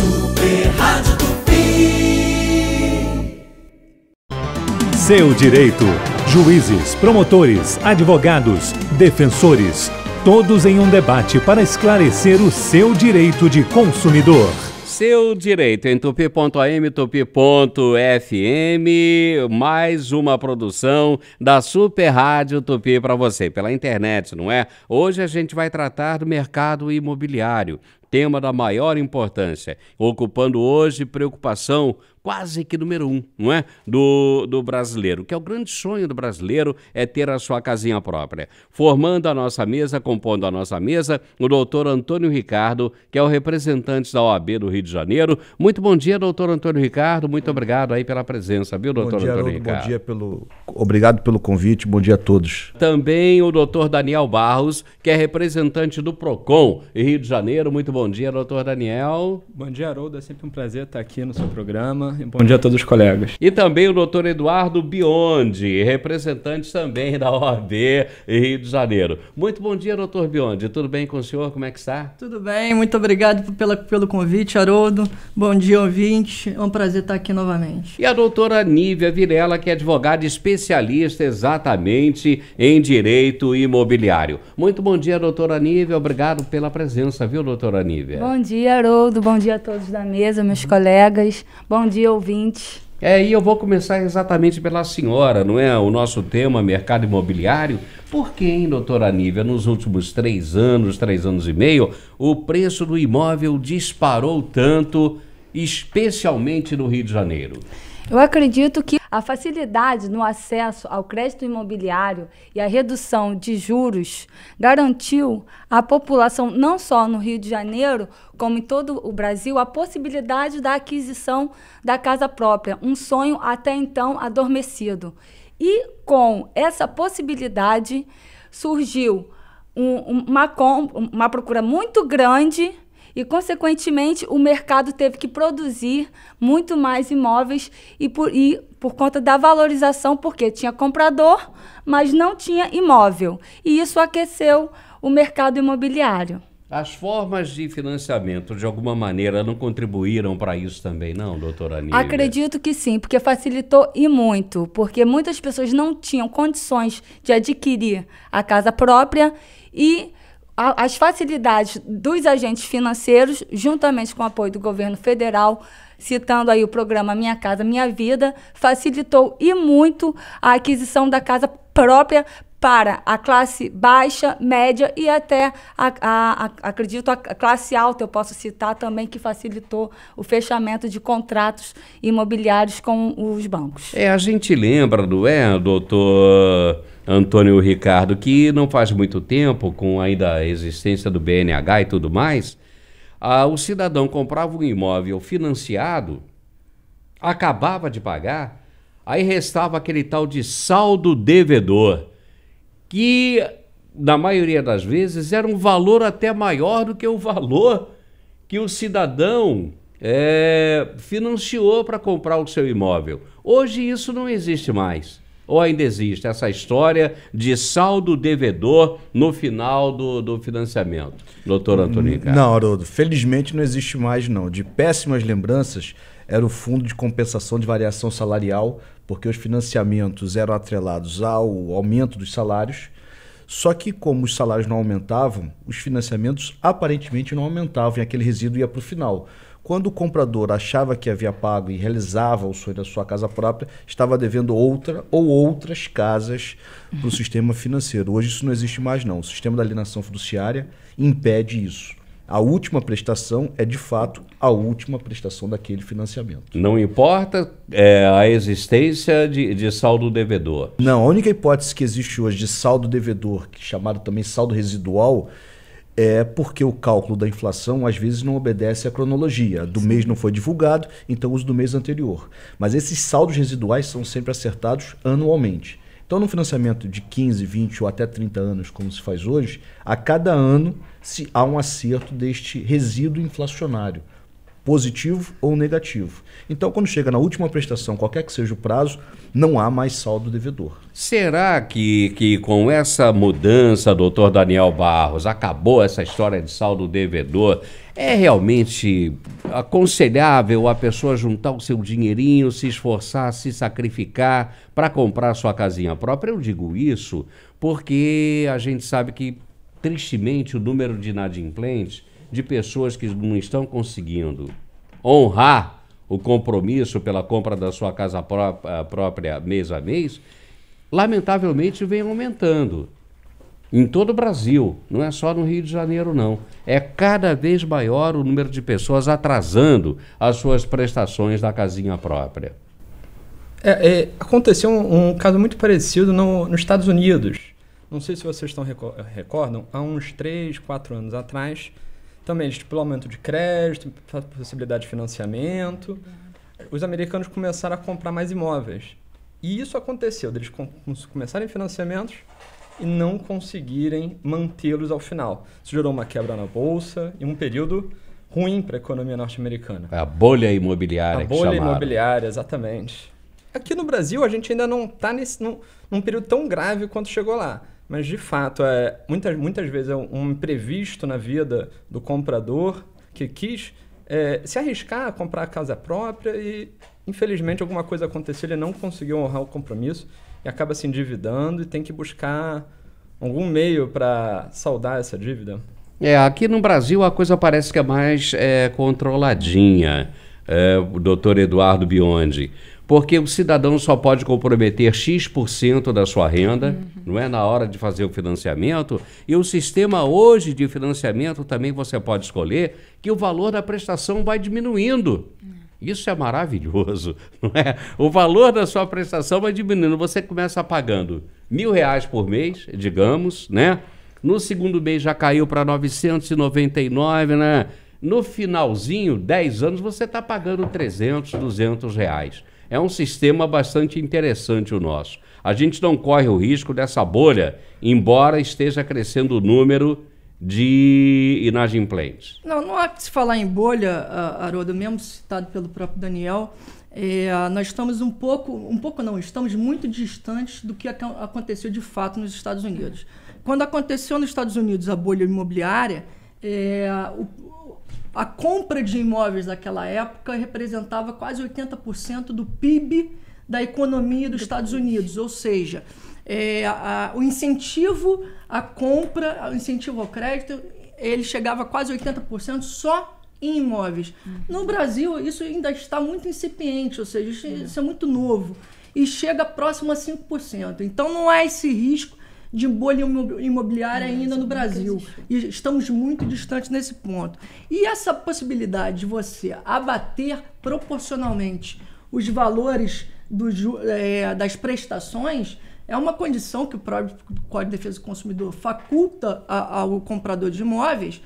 Super Rádio Tupi. Seu direito. Juízes, promotores, advogados, defensores, todos em um debate para esclarecer o seu direito de consumidor. Seu direito em tupi.am, tupi.fm, mais uma produção da Super Rádio Tupi para você, pela internet, não é? Hoje a gente vai tratar do mercado imobiliário, tema da maior importância, ocupando hoje preocupação quase que número 1, não é? Do brasileiro, que é o grande sonho do brasileiro, é ter a sua casinha própria. Formando a nossa mesa, compondo a nossa mesa, o doutor Antônio Ricardo, que é o representante da OAB do Rio de Janeiro. Muito bom dia, doutor Antônio Ricardo, muito obrigado aí pela presença, viu, doutor Antônio Ricardo? Bom dia, obrigado pelo convite, bom dia a todos. Também o doutor Daniel Barros, que é representante do PROCON Rio de Janeiro. Muito bom dia, doutor Daniel. Bom dia, Haroldo, é sempre um prazer estar aqui no seu programa. Bom dia a todos os colegas. E também o doutor Eduardo Biondi, representante também da OAB Rio de Janeiro. Muito bom dia, doutor Biondi. Tudo bem com o senhor? Como é que está? Tudo bem, muito obrigado pelo convite, Haroldo. Bom dia, ouvinte. É um prazer estar aqui novamente. E a doutora Nívia Virela, que é advogada especialista exatamente em direito imobiliário. Muito bom dia, doutora Nívia. Obrigado pela presença, viu, doutora Nívia? Bom dia, Haroldo. Bom dia a todos da mesa, meus colegas. Bom dia, ouvintes. E eu vou começar exatamente pela senhora, não é? O nosso tema, mercado imobiliário. Por que, hein, doutora Nívia, nos últimos 3 anos e meio, o preço do imóvel disparou tanto, especialmente no Rio de Janeiro? Eu acredito que a facilidade no acesso ao crédito imobiliário e a redução de juros garantiu à população, não só no Rio de Janeiro, como em todo o Brasil, a possibilidade da aquisição da casa própria, um sonho até então adormecido. E com essa possibilidade surgiu uma procura muito grande e, consequentemente, o mercado teve que produzir muito mais imóveis e por conta da valorização, porque tinha comprador, mas não tinha imóvel. E isso aqueceu o mercado imobiliário. As formas de financiamento, de alguma maneira, não contribuíram para isso também, não, doutora Nívia? Acredito que sim, porque facilitou e muito, porque muitas pessoas não tinham condições de adquirir a casa própria e as facilidades dos agentes financeiros, juntamente com o apoio do governo federal, citando aí o programa Minha Casa Minha Vida, facilitou e muito a aquisição da casa própria para a classe baixa, média e até, acredito, a classe alta. Eu posso citar também que facilitou o fechamento de contratos imobiliários com os bancos. A gente lembra, doutor Antônio Ricardo, que não faz muito tempo, com ainda a existência do BNH e tudo mais, o cidadão comprava um imóvel financiado, acabava de pagar, aí restava aquele tal de saldo devedor, que na maioria das vezes era um valor até maior do que o valor que o cidadão financiou para comprar o seu imóvel. Hoje isso não existe mais. Ou ainda existe essa história de saldo devedor no final do financiamento? Doutor Antônio Ricardo. Não, Haroldo, felizmente não existe mais, não. De péssimas lembranças era o Fundo de Compensação de Variação Salarial, porque os financiamentos eram atrelados ao aumento dos salários, só que como os salários não aumentavam, os financiamentos aparentemente não aumentavam e aquele resíduo ia para o final. Quando o comprador achava que havia pago e realizava o sonho da sua casa própria, estava devendo outra ou outras casas para o sistema financeiro. Hoje isso não existe mais, não. O sistema da alienação fiduciária impede isso. A última prestação é, de fato, a última prestação daquele financiamento. Não importa a existência de saldo devedor? Não, a única hipótese que existe hoje de saldo devedor, que é chamado também saldo residual, é porque o cálculo da inflação às vezes não obedece à cronologia. Do mês não foi divulgado, então uso do mês anterior. Mas esses saldos residuais são sempre acertados anualmente. Então, no financiamento de 15, 20 ou até 30 anos, como se faz hoje, a cada ano há um acerto deste resíduo inflacionário. positivo ou negativo. Então, quando chega na última prestação, qualquer que seja o prazo, não há mais saldo devedor. Será que com essa mudança, doutor Daniel Barros, acabou essa história de saldo devedor? É realmente aconselhável a pessoa juntar o seu dinheirinho, se esforçar, se sacrificar para comprar sua casinha própria? Eu digo isso porque a gente sabe que, tristemente, o número de inadimplentes, de pessoas que não estão conseguindo honrar o compromisso pela compra da sua casa própria mês a mês, lamentavelmente vem aumentando. Em todo o Brasil, não é só no Rio de Janeiro, não. É cada vez maior o número de pessoas atrasando as suas prestações da casinha própria. Aconteceu um caso muito parecido nos Estados Unidos. Não sei se vocês recordam, há uns 3, 4 anos atrás, também estipulou aumento de crédito, possibilidade de financiamento. Os americanos começaram a comprar mais imóveis. E isso aconteceu, eles começarem financiamentos e não conseguirem mantê-los ao final. Isso gerou uma quebra na bolsa e um período ruim para a economia norte-americana. A bolha imobiliária. A bolha imobiliária, exatamente. Aqui no Brasil, a gente ainda não está num período tão grave quanto chegou lá. Mas, de fato, muitas vezes é um imprevisto na vida do comprador que quis se arriscar a comprar a casa própria e, infelizmente, alguma coisa aconteceu, ele não conseguiu honrar o compromisso e acaba se endividando e tem que buscar algum meio para saldar essa dívida. Aqui no Brasil a coisa parece que é mais controladinha, o doutor Eduardo Biondi. Porque o cidadão só pode comprometer X% da sua renda, não é, na hora de fazer o financiamento. E o sistema hoje de financiamento também você pode escolher que o valor da prestação vai diminuindo. Isso é maravilhoso, não é? O valor da sua prestação vai diminuindo. Você começa pagando R$1.000 por mês, digamos, né? No segundo mês já caiu para 999, né? No finalzinho, 10 anos, você está pagando R$300, R$200. É um sistema bastante interessante o nosso. A gente não corre o risco dessa bolha, embora esteja crescendo o número de inadimplentes. Não há que se falar em bolha, Haroldo, mesmo citado pelo próprio Daniel. Nós estamos estamos muito distantes do que aconteceu de fato nos Estados Unidos. Quando aconteceu nos Estados Unidos a bolha imobiliária, a compra de imóveis naquela época representava quase 80% do PIB da economia dos Estados Unidos. Ou seja, o incentivo à compra, o incentivo ao crédito, ele chegava a quase 80% só em imóveis. No Brasil, isso ainda está muito incipiente, ou seja, isso é muito novo. E chega próximo a 5%. Então não há esse risco de bolha imobiliária ainda no Brasil. E estamos muito distantes nesse ponto. E essa possibilidade de você abater proporcionalmente os valores das prestações é uma condição que o próprio Código de Defesa do Consumidor faculta ao comprador de imóveis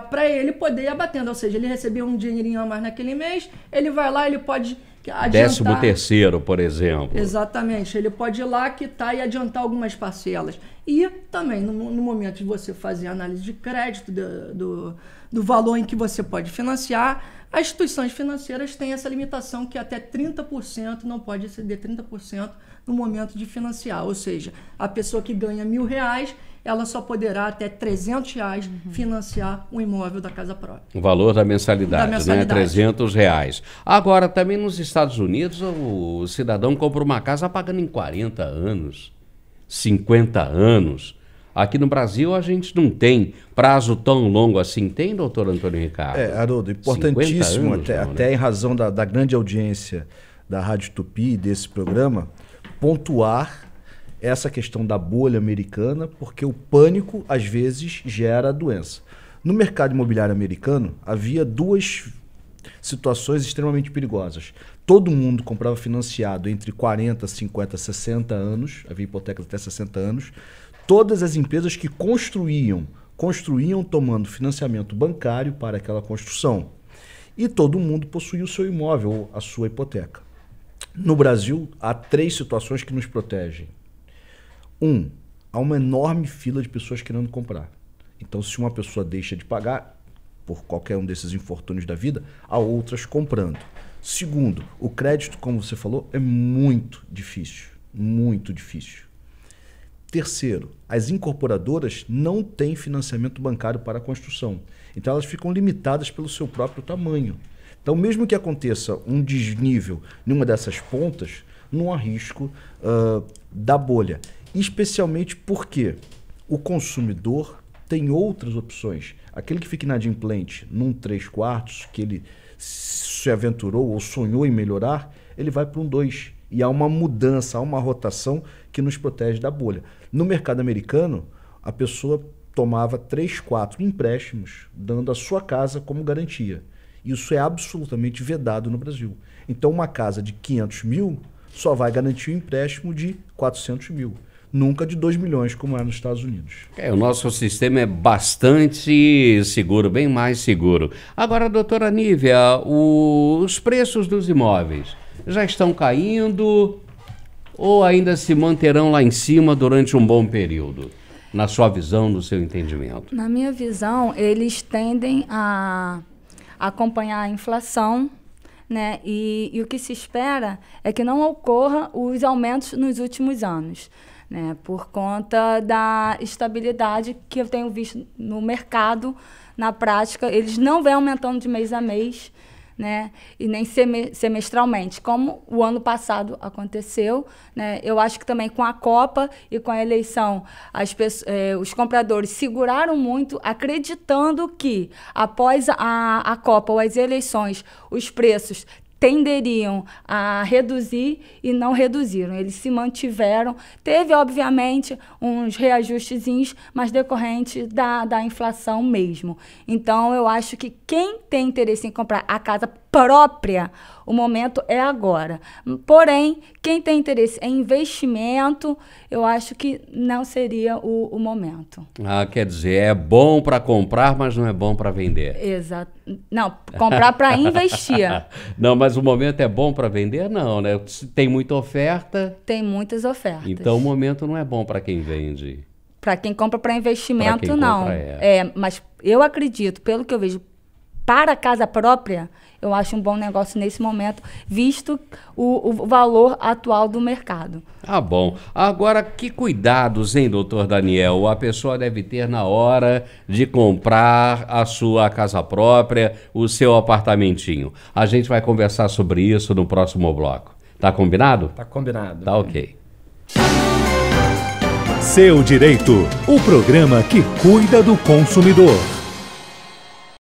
para ele poder ir abatendo. Ou seja, ele recebeu um dinheirinho a mais naquele mês, ele vai lá, ele pode adiantar. 13º, por exemplo. Exatamente. Ele pode ir lá, quitar e adiantar algumas parcelas. E também, no momento de você fazer a análise de crédito do valor em que você pode financiar, as instituições financeiras têm essa limitação que até 30% não pode exceder 30% no momento de financiar. Ou seja, a pessoa que ganha R$1.000, ela só poderá até R$300 financiar um imóvel da casa própria. O valor da mensalidade, né? R$300. Agora, também nos Estados Unidos, o cidadão compra uma casa pagando em 40 anos, 50 anos. Aqui no Brasil a gente não tem prazo tão longo assim. Tem, doutor Antônio Ricardo? Haroldo, importantíssimo, anos, até em razão da grande audiência da Rádio Tupi, desse programa, pontuar essa questão da bolha americana, porque o pânico, às vezes, gera doença. No mercado imobiliário americano, havia duas situações extremamente perigosas. Todo mundo comprava financiado entre 40, 50, 60 anos, havia hipotecas até 60 anos. Todas as empresas que construíam tomando financiamento bancário para aquela construção. E todo mundo possuía o seu imóvel, ou a sua hipoteca. No Brasil, há 3 situações que nos protegem. Há uma enorme fila de pessoas querendo comprar. Então, se uma pessoa deixa de pagar, por qualquer um desses infortúnios da vida, a outras comprando. Segundo, o crédito, como você falou, é muito difícil. Muito difícil. Terceiro, as incorporadoras não têm financiamento bancário para a construção. Então elas ficam limitadas pelo seu próprio tamanho. Então, mesmo que aconteça um desnível numa dessas pontas, não há risco da bolha. Especialmente porque o consumidor tem outras opções. Aquele que fica inadimplente num 3/4, que ele se aventurou ou sonhou em melhorar, ele vai para um 2. E há uma mudança, há uma rotação que nos protege da bolha. No mercado americano, a pessoa tomava 3, 4 empréstimos, dando a sua casa como garantia. Isso é absolutamente vedado no Brasil. Então, uma casa de 500 mil só vai garantir um empréstimo de 400 mil. Nunca de 2 milhões, como é nos Estados Unidos. O nosso sistema é bastante seguro, bem mais seguro. Agora, doutora Nívia, os preços dos imóveis já estão caindo ou ainda se manterão lá em cima durante um bom período? Na sua visão, no seu entendimento? Na minha visão, eles tendem a acompanhar a inflação, né? E o que se espera é que não ocorra os aumentos nos últimos anos, né? Por conta da estabilidade que eu tenho visto no mercado, na prática, eles não vêm aumentando de mês a mês, né? E nem semestralmente, como o ano passado aconteceu, né? Eu acho que também com a Copa e com a eleição, os compradores seguraram muito, acreditando que após a Copa ou as eleições, os preços tenderiam a reduzir e não reduziram. Eles se mantiveram. Teve, obviamente, uns reajustezinhos, mas decorrente da inflação mesmo. Então, eu acho que quem tem interesse em comprar a casa própria, o momento é agora. Porém, quem tem interesse em investimento, eu acho que não seria o momento. Quer dizer, é bom para comprar, mas não é bom para vender. Exato. Não, comprar para investir. Não, mas o momento é bom para vender? Não, né? Tem muita oferta. Tem muitas ofertas. Então, o momento não é bom para quem vende. Para quem compra para investimento, pra quem não. Compra, mas eu acredito, pelo que eu vejo, para a casa própria, eu acho um bom negócio nesse momento, visto o valor atual do mercado. Bom. Agora, que cuidados, hein, doutor Daniel, a pessoa deve ter na hora de comprar a sua casa própria, o seu apartamentinho? A gente vai conversar sobre isso no próximo bloco. Tá combinado? Tá combinado. Tá ok. Seu Direito, o programa que cuida do consumidor.